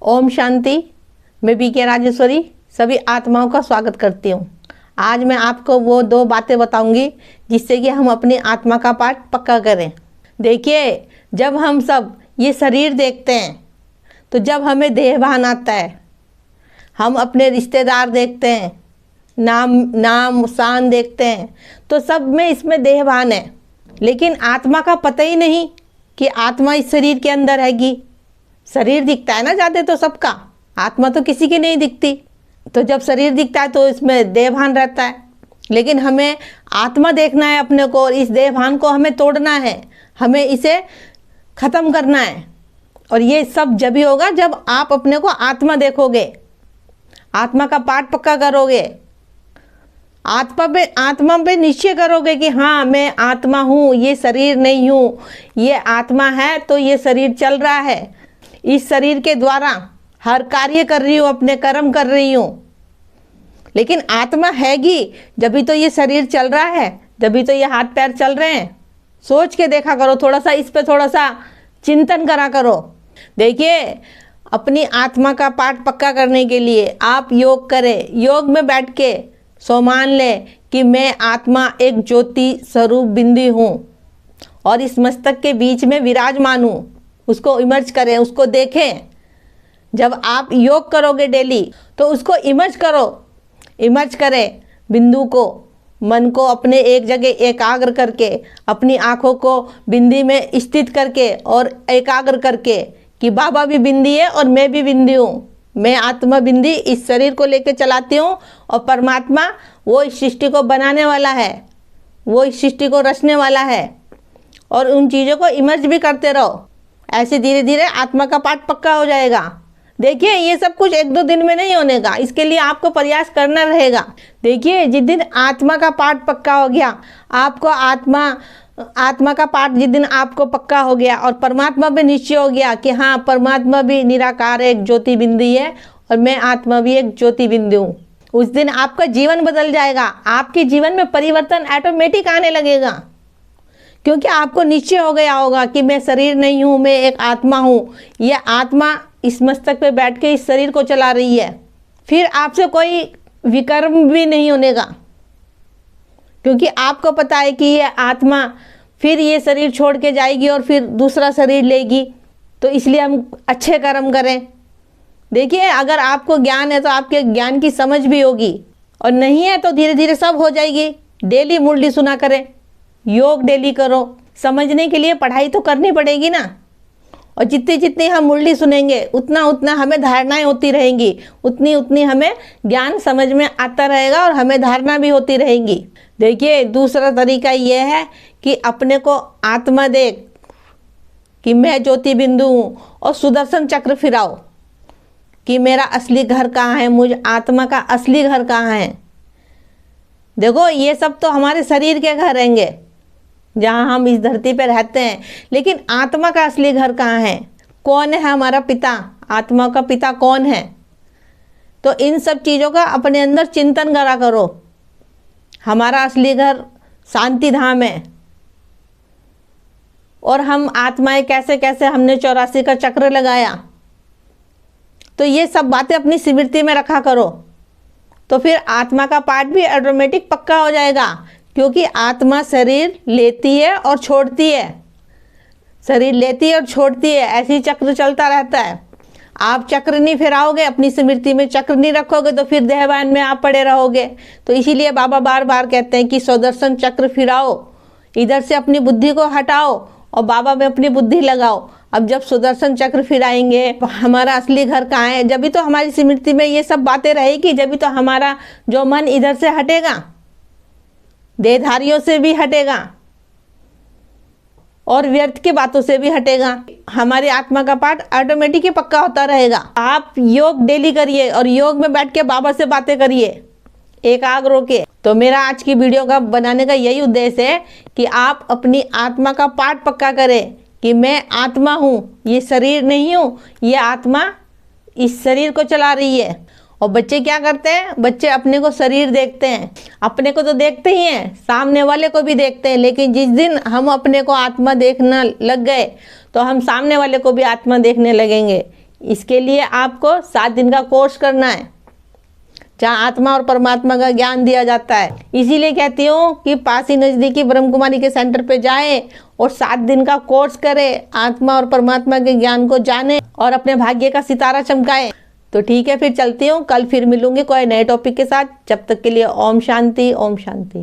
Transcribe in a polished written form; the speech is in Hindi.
ओम शांति। मैं बीके राजेश्वरी सभी आत्माओं का स्वागत करती हूँ। आज मैं आपको वो 2 बातें बताऊंगी जिससे कि हम अपनी आत्मा का पाठ पक्का करें। देखिए, जब हम सब ये शरीर देखते हैं तो जब हमें देह भान आता है, हम अपने रिश्तेदार देखते हैं, नाम शान देखते हैं, तो सब में इसमें देह भान है, लेकिन आत्मा का पता ही नहीं कि आत्मा इस शरीर के अंदर हैगी। शरीर दिखता है ना ज़्यादा तो सबका, आत्मा तो किसी की नहीं दिखती। तो जब शरीर दिखता है तो इसमें देह भान रहता है, लेकिन हमें आत्मा देखना है अपने को, और इस देह भान को हमें तोड़ना है, हमें इसे ख़त्म करना है। और ये सब जब ही होगा जब आप अपने को आत्मा देखोगे, आत्मा का पाठ पक्का करोगे, आत्मा पे निश्चय करोगे कि हाँ मैं आत्मा हूँ, ये शरीर नहीं हूँ, ये आत्मा है तो ये शरीर चल रहा है, इस शरीर के द्वारा हर कार्य कर रही हूँ, अपने कर्म कर रही हूँ। लेकिन आत्मा हैगी जब भी तो ये शरीर चल रहा है, जब भी तो ये हाथ पैर चल रहे हैं। सोच के देखा करो, थोड़ा सा इस पे थोड़ा सा चिंतन करा करो। देखिए, अपनी आत्मा का पाठ पक्का करने के लिए आप योग करें। योग में बैठ के सो मान लें कि मैं आत्मा एक ज्योति स्वरूप बिंदु हूँ और इस मस्तक के बीच में विराजमान हूँ। उसको इमर्ज करें, उसको देखें। जब आप योग करोगे डेली तो उसको इमर्ज करो, इमर्ज करें बिंदु को, मन को अपने एक जगह एकाग्र करके, अपनी आँखों को बिंदी में स्थित करके और एकाग्र करके कि बाबा भी बिंदी है और मैं भी बिंदी हूँ। मैं आत्मा बिंदी इस शरीर को लेकर चलाती हूँ और परमात्मा वो इस सृष्टि को बनाने वाला है, वो इस सृष्टि को रचने वाला है। और उन चीज़ों को इमर्ज भी करते रहो। ऐसे धीरे धीरे आत्मा का पाठ पक्का हो जाएगा। देखिए, ये सब कुछ 1-2 दिन में नहीं होने का, इसके लिए आपको प्रयास करना रहेगा। देखिए, जिस दिन आत्मा का पाठ पक्का हो गया, आपको आत्मा का पाठ जिस दिन आपको पक्का हो गया और परमात्मा पे निश्चय हो गया कि हाँ परमात्मा भी निराकार एक ज्योति बिंदु है और मैं आत्मा भी एक ज्योति बिंदु हूँ, उस दिन आपका जीवन बदल जाएगा। आपके जीवन में परिवर्तन ऑटोमेटिक आने लगेगा, क्योंकि आपको निश्चय हो गया होगा कि मैं शरीर नहीं हूँ, मैं एक आत्मा हूँ। यह आत्मा इस मस्तक पे बैठ के इस शरीर को चला रही है। फिर आपसे कोई विकर्म भी नहीं होने का, क्योंकि आपको पता है कि ये आत्मा फिर ये शरीर छोड़ के जाएगी और फिर दूसरा शरीर लेगी। तो इसलिए हम अच्छे कर्म करें। देखिए, अगर आपको ज्ञान है तो आपके ज्ञान की समझ भी होगी, और नहीं है तो धीरे धीरे सब हो जाएगी। डेली मुरली सुना करें, योग डेली करो। समझने के लिए पढ़ाई तो करनी पड़ेगी ना, और जितनी जितनी हम मुरली सुनेंगे उतना उतना हमें धारणाएं होती रहेंगी, उतनी उतनी हमें ज्ञान समझ में आता रहेगा और हमें धारणा भी होती रहेंगी। देखिए, दूसरा तरीका यह है कि अपने को आत्मा देख कि मैं ज्योति बिंदु हूँ, और सुदर्शन चक्र फिराओ कि मेरा असली घर कहाँ है, मुझ आत्मा का असली घर कहाँ है। देखो, ये सब तो हमारे शरीर के घर रहेंगे जहाँ हम इस धरती पर रहते हैं, लेकिन आत्मा का असली घर कहाँ है? कौन है हमारा पिता? आत्मा का पिता कौन है? तो इन सब चीज़ों का अपने अंदर चिंतन करा करो। हमारा असली घर शांति धाम है, और हम आत्माएं कैसे कैसे हमने 84 का चक्र लगाया। तो ये सब बातें अपनी स्मृति में रखा करो, तो फिर आत्मा का पाठ भी ऑटोमेटिक पक्का हो जाएगा। क्योंकि आत्मा शरीर लेती है और छोड़ती है, शरीर लेती है और छोड़ती है, ऐसे ही चक्र चलता रहता है। आप चक्र नहीं फिराओगे, अपनी स्मृति में चक्र नहीं रखोगे, तो फिर देहवान में आप पड़े रहोगे। तो इसीलिए बाबा बार बार कहते हैं कि सुदर्शन चक्र फिराओ, इधर से अपनी बुद्धि को हटाओ और बाबा में अपनी बुद्धि लगाओ। अब जब सुदर्शन चक्र फिराएंगे, हमारा असली घर कहाँ है, जब भी तो हमारी स्मृति में ये सब बातें रहेगी, जब भी तो हमारा जो मन इधर से हटेगा, देहधारियों से भी हटेगा और व्यर्थ की बातों से भी हटेगा। हमारी आत्मा का पाठ ऑटोमेटिक ही पक्का होता रहेगा। आप योग डेली करिए और योग में बैठ के बाबा से बातें करिए एकाग्र होके। तो मेरा आज की वीडियो का बनाने का यही उद्देश्य है कि आप अपनी आत्मा का पाठ पक्का करें कि मैं आत्मा हूँ, ये शरीर नहीं हूँ, ये आत्मा इस शरीर को चला रही है। और बच्चे क्या करते हैं? बच्चे अपने को शरीर देखते हैं, अपने को तो देखते ही हैं, सामने वाले को भी देखते हैं। लेकिन जिस दिन हम अपने को आत्मा देखना लग गए तो हम सामने वाले को भी आत्मा देखने लगेंगे इसके लिए आपको 7 दिन का कोर्स करना है, जहाँ आत्मा और परमात्मा का ज्ञान दिया जाता है। इसीलिए कहती हूँ कि पास ही नज़दीकी ब्रह्म कुमारी के सेंटर पे जाएं और 7 दिन का कोर्स करें, आत्मा और परमात्मा के ज्ञान को जाने और अपने भाग्य का सितारा चमकाएं। तो ठीक है, फिर चलती हूँ, कल फिर मिलूंगी कोई नए टॉपिक के साथ। जब तक के लिए ओम शांति, ओम शांति।